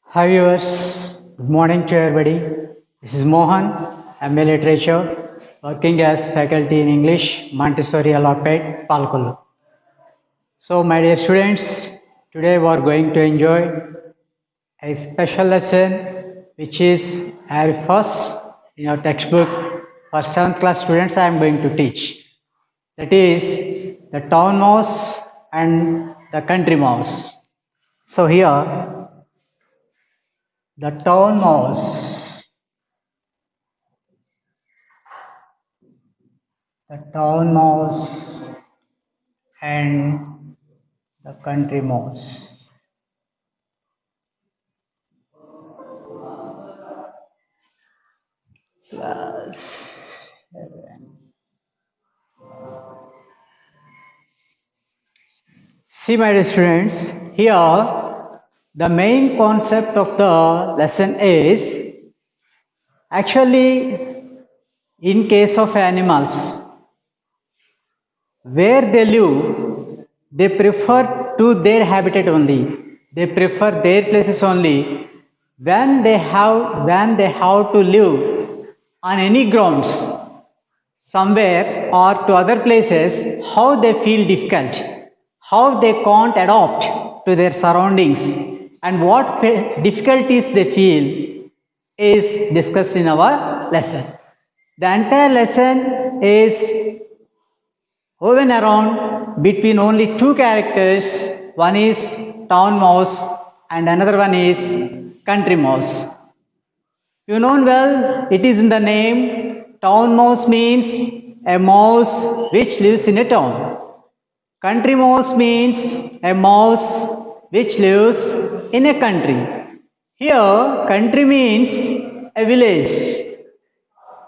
Hi viewers, good morning to everybody. This is Mohan, MA Literature, working as faculty in English, Montessori Alloped, Palkollu. So my dear students, today we are going to enjoy a special lesson which is first in our textbook for 7th class students I am going to teach. That is the town mouse and the country mouse. So here the town mouse. The town mouse and the country mouse. Plus, see, my dear students, here the main concept of the lesson is actually in case of animals where they live, they prefer to their habitat only. They prefer their places only. When they have to live on any grounds, somewhere or to other places, how they feel difficult, how they can't adapt to their surroundings, and what difficulties they feel is discussed in our lesson. The entire lesson is woven around between only two characters. One is town mouse and another one is country mouse. You know well, it is in the name. Town mouse means a mouse which lives in a town. Country mouse means a mouse which lives in a country. Here, country means a village.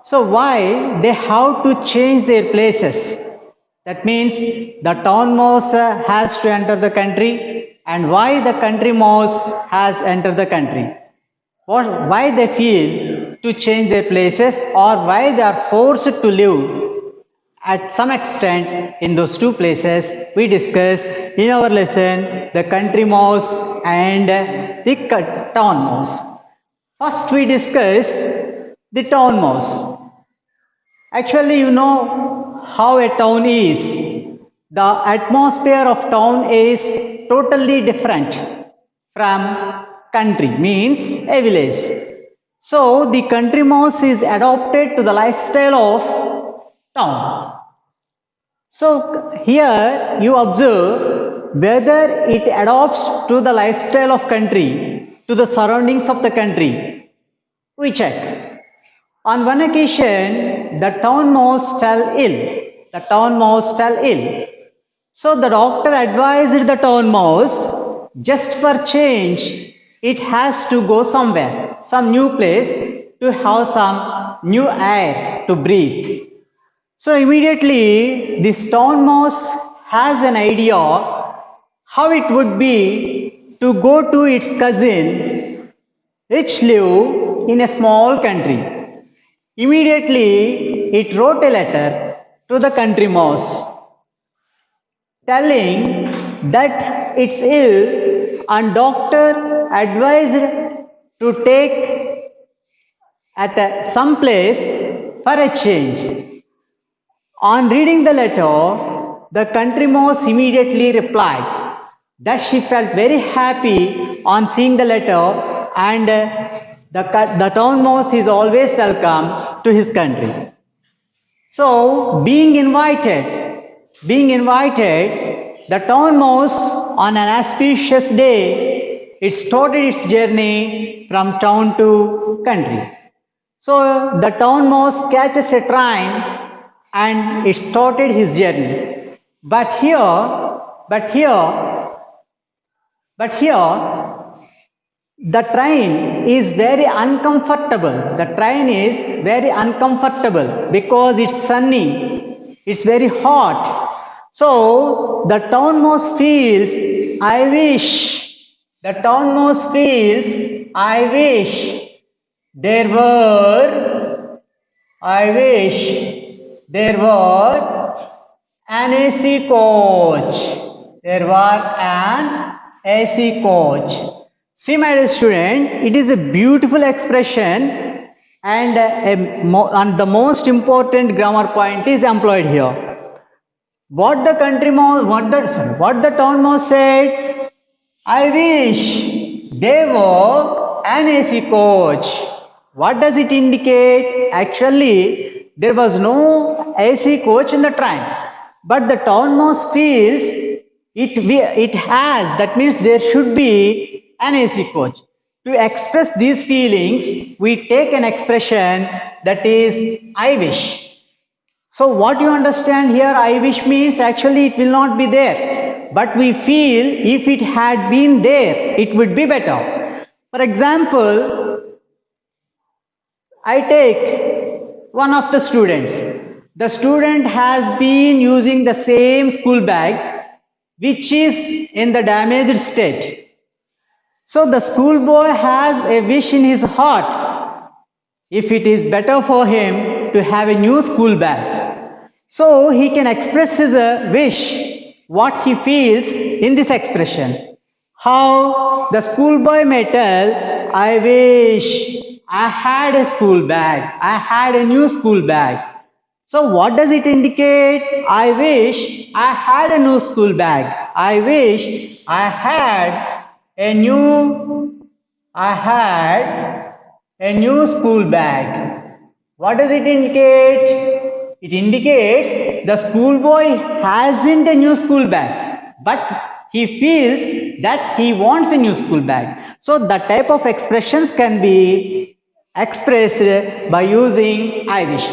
So why they have to change their places? That means the town mouse has to enter the country, and why the country mouse has entered the country? Why they feel to change their places, or why they are forced to live at some extent in those two places? We discuss in our lesson the country mouse and the town mouse. First we discuss the town mouse. Actually, you know how a town is. The atmosphere of town is totally different from country, means a village. So the country mouse is adopted to the lifestyle of town. So here you observe whether it adopts to the lifestyle of country, to the surroundings of the country. We check. On one occasion, the town mouse fell ill. The town mouse fell ill. So the doctor advised the town mouse, just for change, it has to go somewhere, some new place to have some new air to breathe. So immediately this town mouse has an idea how it would be to go to its cousin which live in a small country. Immediately it wrote a letter to the country mouse telling that it's ill and doctor advised to take at some place for a change. On reading the letter, the country mouse immediately replied that she felt very happy on seeing the letter, and the town mouse is always welcome to his country. So, the town mouse on an auspicious day, it started its journey from town to country. So the town mouse catches a train and it started his journey. But here, but here, but here, the train is very uncomfortable. The train is very uncomfortable because it's sunny, it's very hot. So the town mouse feels, the town mouse feels, there were, I wish there were an AC coach. There were an AC coach. See, my dear student, it is a beautiful expression, and the most important grammar point is employed here. What the what the town mouse said, I wish they were an AC coach. What does it indicate? Actually, there was no AC coach in the train, but the town mouse feels it has. That means there should be an AC coach. To express these feelings, we take an expression that is I wish. So what you understand here, I wish means actually it will not be there. But we feel if it had been there, it would be better. For example, I take one of the students. The student has been using the same school bag which is in the damaged state. So the schoolboy has a wish in his heart if it is better for him to have a new school bag. So he can express his wish, what he feels in this expression. How the schoolboy may tell, I wish I had a school bag, I had a new school bag. So what does it indicate? I wish I had a new school bag. I wish I had a new school bag. What does it indicate? It indicates the schoolboy hasn't a new school bag, but he feels that he wants a new school bag. So that type of expressions can be expressed by using I wish.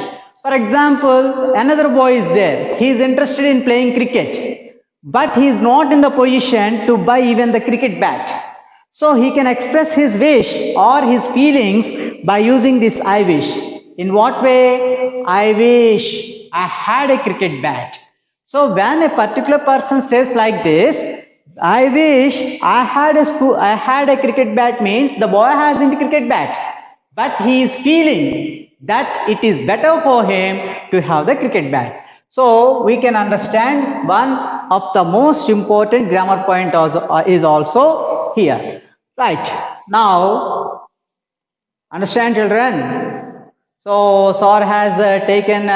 For example, another boy is there. He is interested in playing cricket, but he is not in the position to buy even the cricket bat. So he can express his wish or his feelings by using this I wish. In what way? I wish I had a cricket bat. So when a particular person says like this, I wish I had a cricket bat means the boy hasn't a cricket bat, but he is feeling that it is better for him to have the cricket bat. So we can understand one of the most important grammar point is also here. Right. Now, understand, children? So, Sir has taken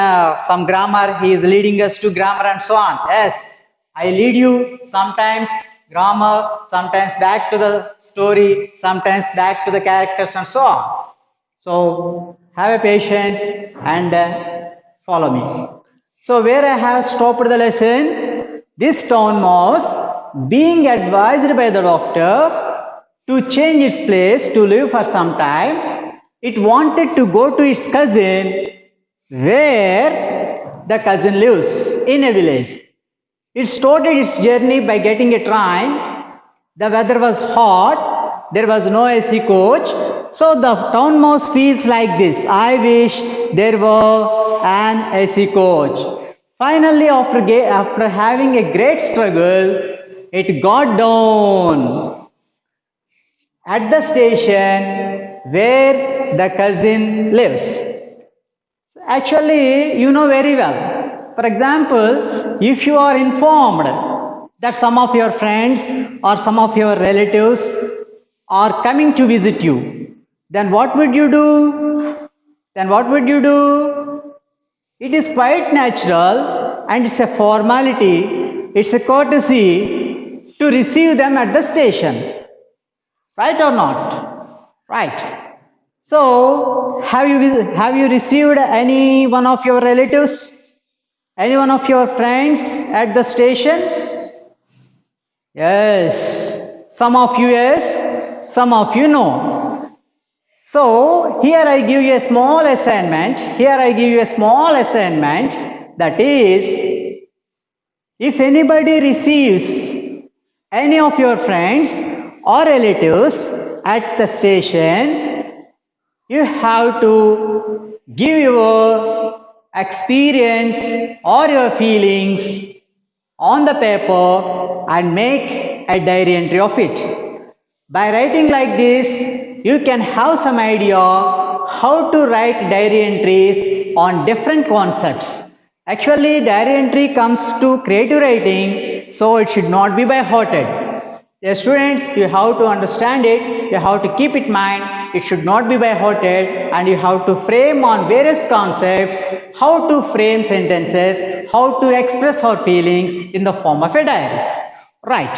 some grammar. He is leading us to grammar and so on. Yes, I lead you sometimes grammar, sometimes back to the story, sometimes back to the characters and so on. So, have a patience and follow me. So, where I have stopped the lesson, this town mouse being advised by the doctor to change its place to live for some time, it wanted to go to its cousin where the cousin lives in a village. It started its journey by getting a train. The weather was hot. There was no AC coach. So the town mouse feels like this. I wish there were an AC coach. Finally, after having a great struggle, it got down at the station where the cousin lives. Actually, you know very well. For example, if you are informed that some of your friends or some of your relatives are coming to visit you, then what would you do? It is quite natural and it's a formality, it's a courtesy to receive them at the station. Right or not? Right. So, have you received any one of your relatives, any one of your friends at the station? Yes. Some of you yes, some of you no. So, here I give you a small assignment. That is, if anybody receives any of your friends or relatives at the station, you have to give your experience or your feelings on the paper and make a diary entry of it. By writing like this, you can have some idea how to write diary entries on different concepts. Actually, diary entry comes to creative writing, so it should not be by hearted. Yes, students, you have to understand it, you have to keep it in mind, it should not be by hearted, and you have to frame on various concepts, how to frame sentences, how to express our feelings in the form of a diary. Right.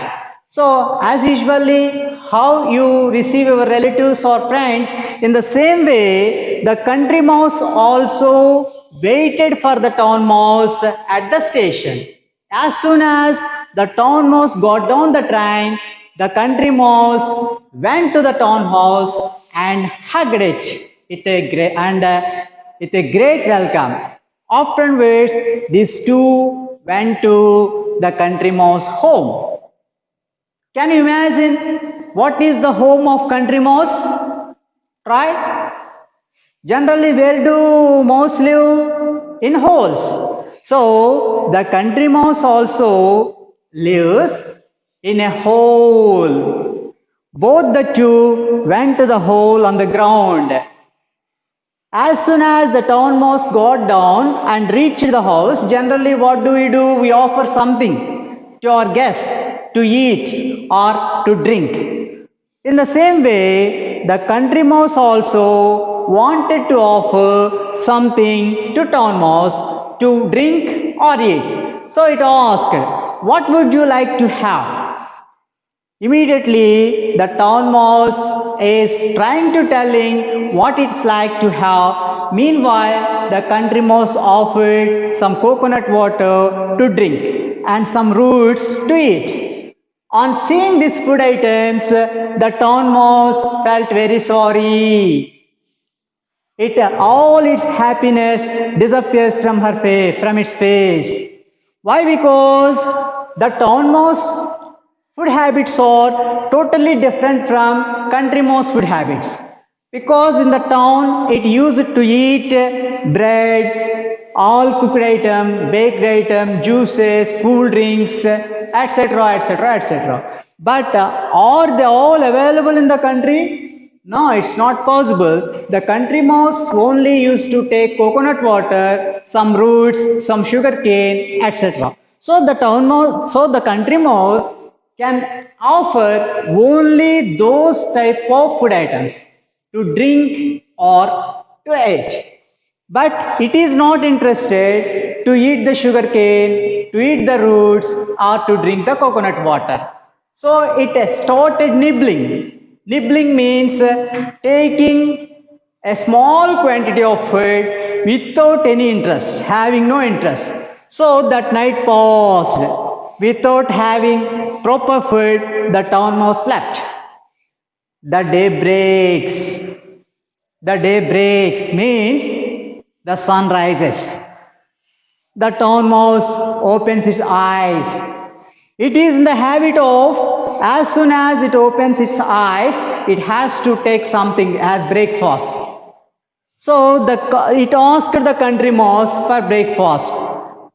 So, as usually, how you receive your relatives or friends, in the same way, the country mouse also waited for the town mouse at the station. As soon as the town mouse got down the train, the country mouse went to the town house and hugged it with a great welcome. Afterwards, these two went to the country mouse home. Can you imagine what is the home of country mouse? Right? Generally, where do mouse live? In holes. So, the country mouse also lives in a hole. Both the two went to the hole on the ground. As soon as the town mouse got down and reached the house, generally what do? We offer something to our guests to eat or to drink. In the same way, the country mouse also wanted to offer something to town mouse to drink or eat. So it asked, what would you like to have? Immediately, the town mouse is trying to telling what it's like to have. Meanwhile, the country mouse offered some coconut water to drink and some roots to eat. On seeing these food items, the town mouse felt very sorry. All its happiness disappears from its face. Why? Because the town mouse food habits are totally different from country mouse food habits. Because in the town, it used to eat bread, all cooked item, baked item, juices, cool drinks, etc., etc., etc. But are they all available in the country? No, it's not possible. The country mouse only used to take coconut water, some roots, some sugar cane, etc. So the country mouse can offer only those type of food items to drink or to eat. But it is not interested to eat the sugar cane, to eat the roots, or to drink the coconut water. So it started nibbling. Nibbling means taking a small quantity of food without any interest, having no interest. So that night passed. Without having proper food, the town mouse slept. The day breaks. The day breaks means the sun rises. The town mouse opens its eyes. It is in the habit of, as soon as it opens its eyes, it has to take something as breakfast. So it asked the country mouse for breakfast.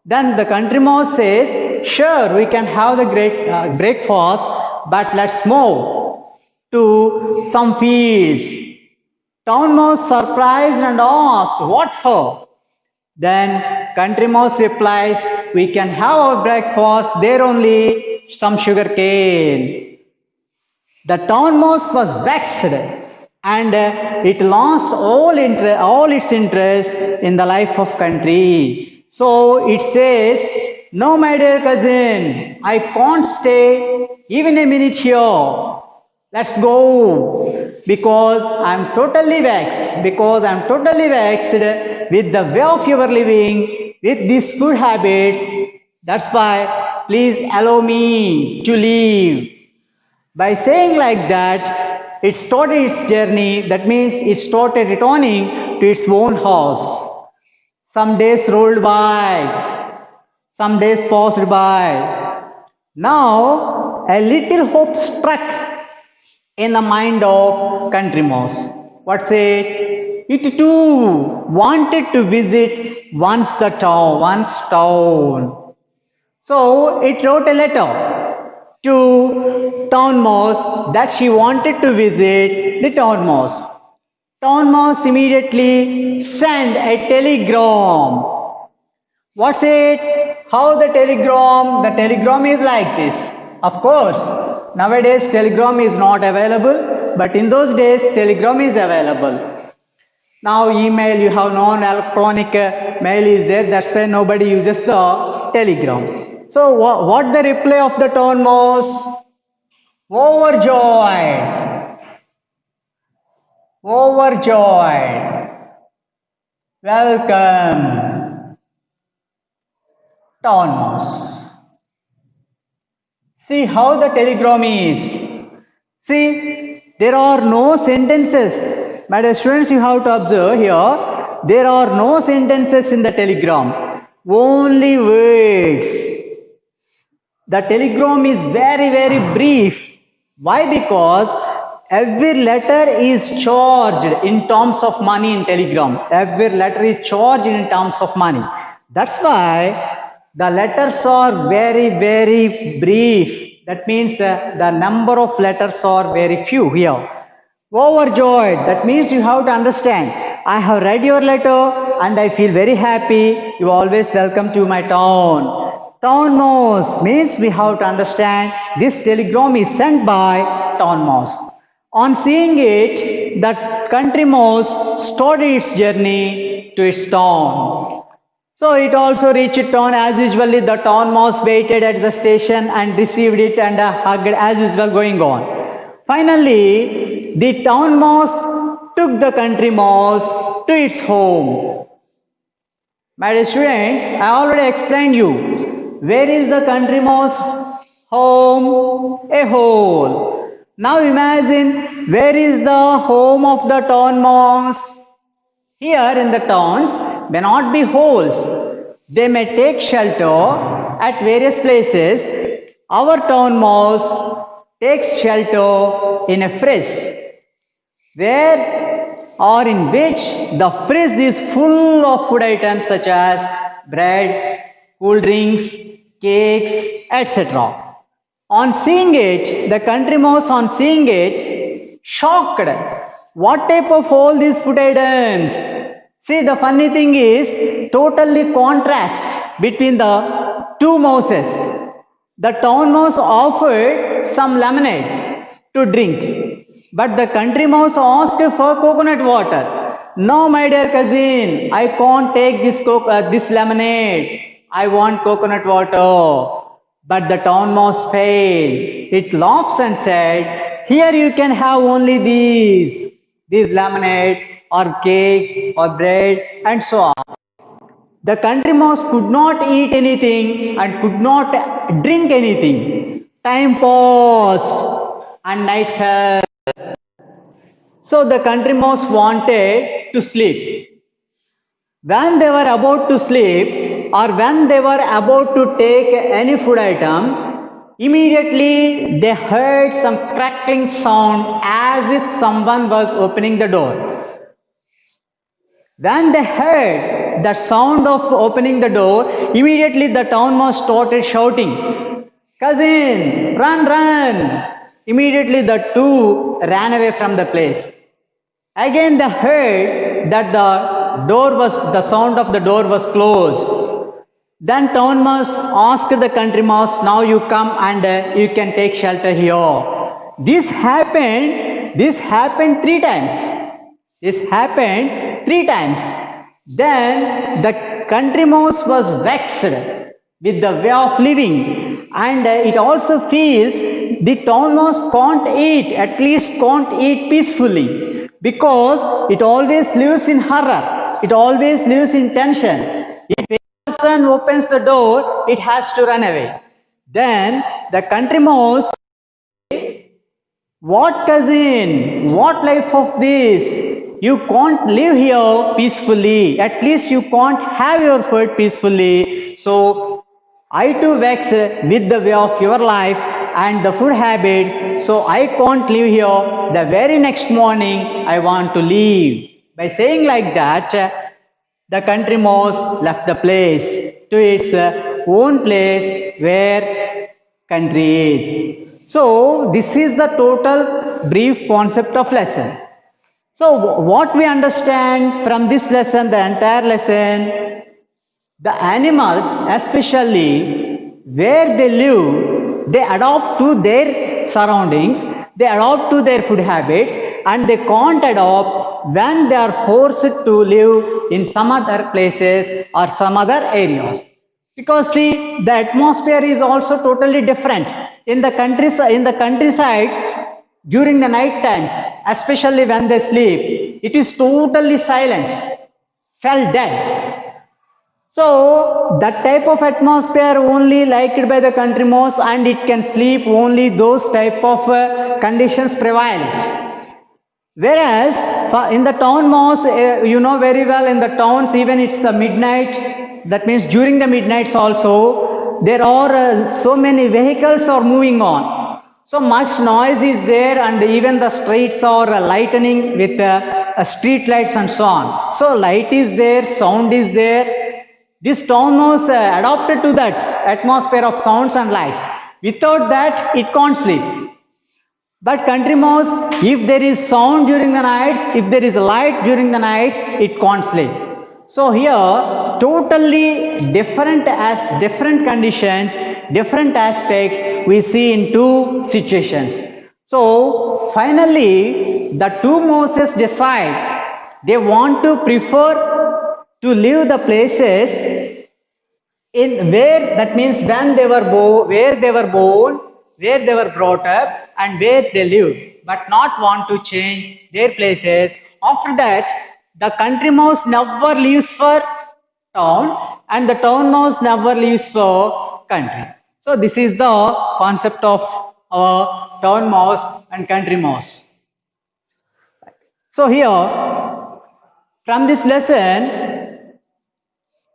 Then the country mouse says, sure, we can have the great breakfast, but let's move to some fields. Town mouse surprised and asked, what for? Then country mouse replies, we can have our breakfast, there only some sugar cane. The town mouse was vexed and it lost all its interest in the life of country. So it says, no my dear cousin, I can't stay even a minute here. Let's go because I'm totally vexed with the way of your living, with these food habits. That's why please allow me to leave. By saying like that, it started its journey. That means it started returning to its own house. Some days rolled by. Some days passed by. Now a little hope struck in the mind of country mouse. What's it? It too wanted to visit once town. So it wrote a letter to town mouse that she wanted to visit the town mouse. Town mouse immediately sent a telegram. What's it? How the telegram? The telegram is like this. Of course, Nowadays telegram is not available, but in those days telegram is available. Now email, you have known electronic mail is there, that's why nobody uses the telegram. So what the reply of the town was? Overjoyed. Overjoyed. Welcome. Town mouse. See how the telegram is. See, there are no sentences. My dear students, you have to observe here, there are no sentences in the telegram, only words. The telegram is very brief. Why? Because every letter is charged in terms of money in telegram. Every letter is charged in terms of money. That's why the letters are very brief. That means the number of letters are very few here. Overjoyed, that means you have to understand. I have read your letter and I feel very happy. You are always welcome to my town. Town mouse means we have to understand this telegram is sent by town mouse. On seeing it, the country mouse started its journey to its town. So it also reached town as usually. The town mouse waited at the station and received it and hugged as usual going on. Finally, the town mouse took the country mouse to its home. My dear students, I already explained you. Where is the country mouse home? A hole. Now imagine, where is the home of the town mouse? Here in the towns may not be holes. They may take shelter at various places. Our town mouse takes shelter in a fridge, where or in which the fridge is full of food items such as bread, cool drinks, cakes, etc. On seeing it, the country mouse on seeing it, shocked. What type of all these food items? See, the funny thing is totally contrast between the two mouses. The town mouse offered some lemonade to drink, but the country mouse asked for coconut water. No, my dear cousin, I can't take this lemonade. I want coconut water. But the town mouse failed. It laughs and said, here you can have only these lemonade or cakes or bread and so on. The country mouse could not eat anything and could not drink anything. Time passed and night fell. So the country mouse wanted to sleep. When they were about to sleep or when they were about to take any food item, immediately they heard some crackling sound as if someone was opening the door. When they heard the sound of opening the door, immediately the town mouse started shouting, cousin, run! Immediately the two ran away from the place. Again they heard that the sound of the door was closed. Then town mouse asked the country mouse, now you come and you can take shelter here. This happened 3 times. This happened 3 times. Then the country mouse was vexed with the way of living, and it also feels the town mouse can't eat, at least can't eat peacefully, because it always lives in horror, it always lives in tension. If a person opens the door, it has to run away. Then the country mouse, what cousin, what life of this? You can't live here peacefully. At least you can't have your food peacefully. So I too vex with the way of your life and the food habit. So I can't live here. The very next morning I want to leave. By saying like that, the country mouse left the place to its own place where country is. So this is the total brief concept of lesson. So what we understand from this lesson, the entire lesson, the animals especially where they live, they adapt to their surroundings, they adopt to their food habits, and they can't adopt when they are forced to live in some other places or some other areas. Because see, the atmosphere is also totally different. In the countryside, during the night times, especially when they sleep, it is totally silent, felt dead. So that type of atmosphere only liked by the country mouse, and it can sleep only those type of conditions prevail. Whereas in the town mouse, you know very well, in the towns, even it's the midnight, that means during the midnights also, there are so many vehicles are moving on. So much noise is there, and even the streets are lightening with street lights and so on. So light is there, sound is there. This town mouse adapted to that atmosphere of sounds and lights. Without that, it can't sleep. But country mouse, if there is sound during the nights, if there is light during the nights, it can't sleep. So here, totally different as different conditions, different aspects we see in two situations. So finally, the two mouses decide they want to prefer to live the places in where, that means when they were where they were born, where they were brought up, and where they live, but not want to change their places. After that, the country mouse never leaves for town, and the town mouse never leaves for country. So this is the concept of our town mouse and country mouse. So here, from this lesson,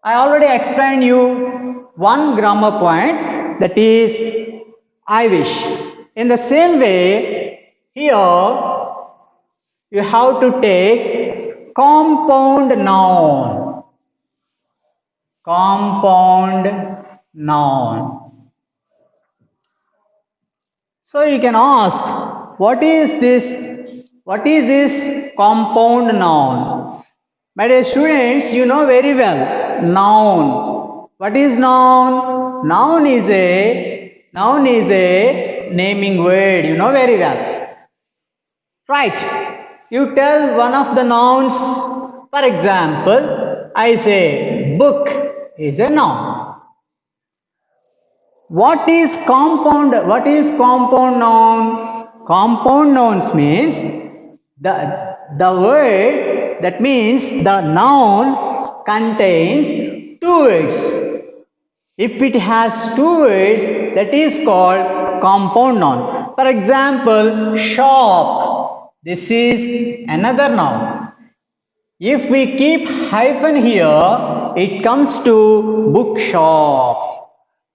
I already explained you one grammar point, that is I wish. In the same way, here you have to take compound noun. Compound noun. So you can ask, what is this? What is this compound noun? My dear students, you know very well noun. What is noun? Noun is a naming word. You know very well. Right. You tell one of the nouns. For example, I say book is a noun. What is compound? What is compound noun? Compound nouns means the word, that means the noun contains two words. If it has two words, that is called compound noun. For example, shop. This is another noun. If we keep hyphen here, it comes to bookshop.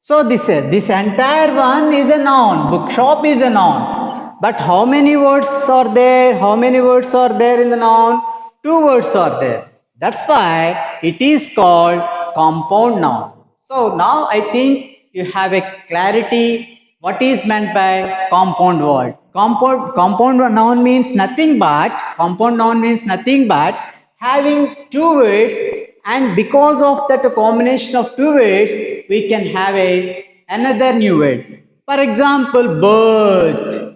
So this entire one is a noun. Bookshop is a noun. But how many words are there? How many words are there in the noun? Two words are there. That's why it is called compound noun. So now I think you have a clarity what is meant by compound word. Compound noun means nothing but having two words, and because of that combination of two words, we can have another new word. For example, birth.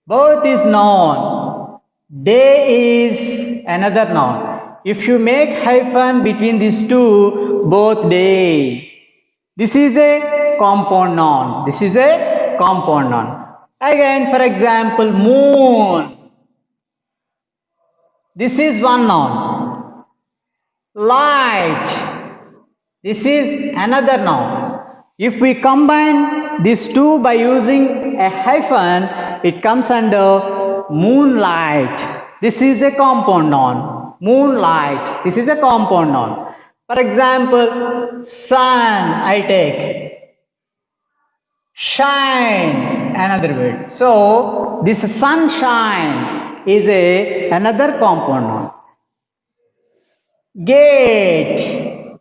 Birth is noun. Day is another noun. If you make hyphen between these two, both day. This is a compound noun. This is a compound noun. Again, for example, moon. This is one noun. Light. This is another noun. If we combine these two by using a hyphen, it comes under moonlight. This is a compound noun. Moonlight. This is a compound noun. For example, sun, I take. Shine, another word. So, this sunshine is another compound noun. Gate,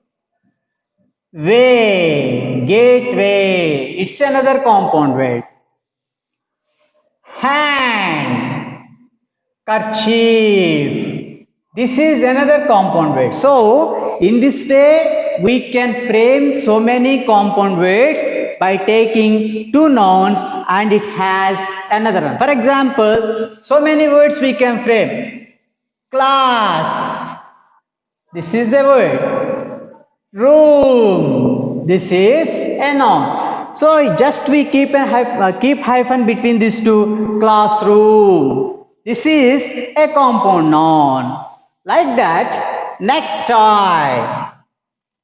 way, gateway, it's another compound word. Hand, kerchief, this is another compound word. So in this way we can frame so many compound words by taking two nouns and it has another one. For example, so many words we can frame. Class, this is a word. Room, this is a noun. So just we keep hyphen between these two. Classroom, this is a compound noun. Like that, necktie.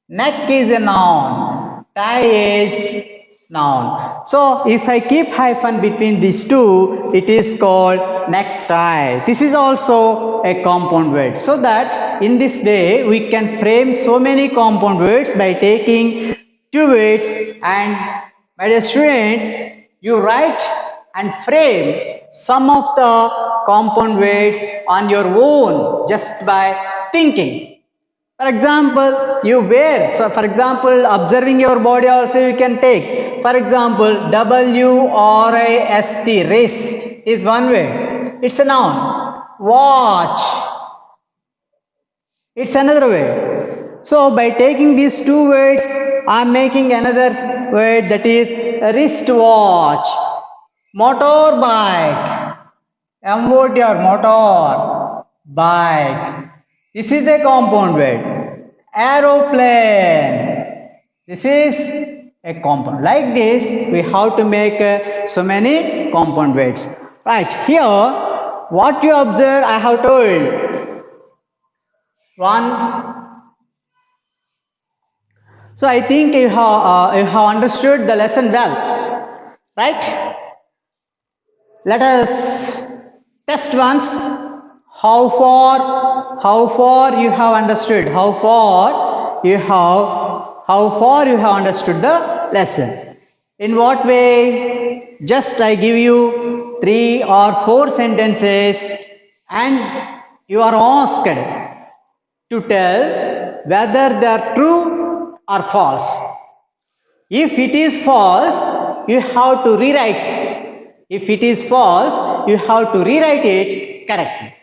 Neck is a noun. Tie is noun. So if I keep hyphen between these two, it is called necktie. This is also a compound word. So that in this way we can frame so many compound words by taking two words, and my dear students, you write and frame some of the compound words on your own just by thinking. For example, you wear. So, for example, observing your body also you can take. For example, W-R-I-S-T, wrist is one word. It's a noun. Watch, it's another word. So, by taking these two words, I am making another word, that is wristwatch. Motorbike, M-O-T-R, motor, bike. This is a compound word. Aeroplane, this is a compound. Like this, we have to make so many compound words. Right, here, what you observe, I have told. One. So, I think you have understood the lesson well. Right? Let us test once. How far you have understood? How far you have understood the lesson? In what way? Just I give you 3 or 4 sentences and you are asked to tell whether they are true or false. If it is false, you have to rewrite. If it is false, you have to rewrite it correctly.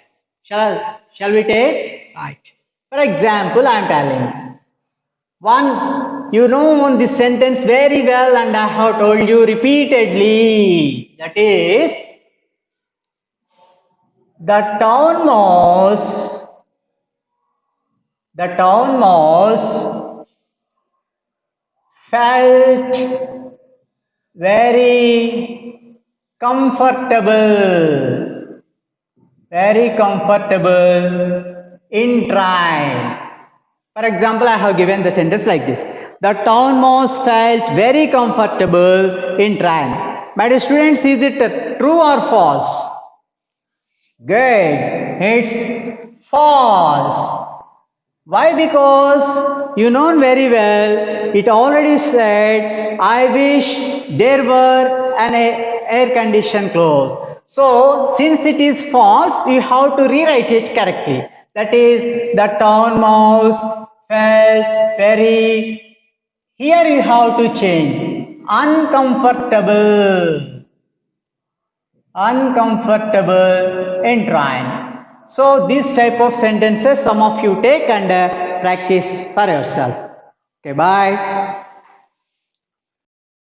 Shall we take? Right. For example, I am telling one, you know this sentence very well and I have told you repeatedly. That is, the town mouse felt very comfortable in train. For example, I have given the sentence like this. The town mouse felt very comfortable in train. My dear students, is it true or false? Good. It's false. Why? Because you know very well, it already said, I wish there were an air conditioned clothes. So, since it is false, you have to rewrite it correctly. That is, the town mouse felt very, here you have to change, uncomfortable in train. So these type of sentences some of you take and practice for yourself. Okay, bye.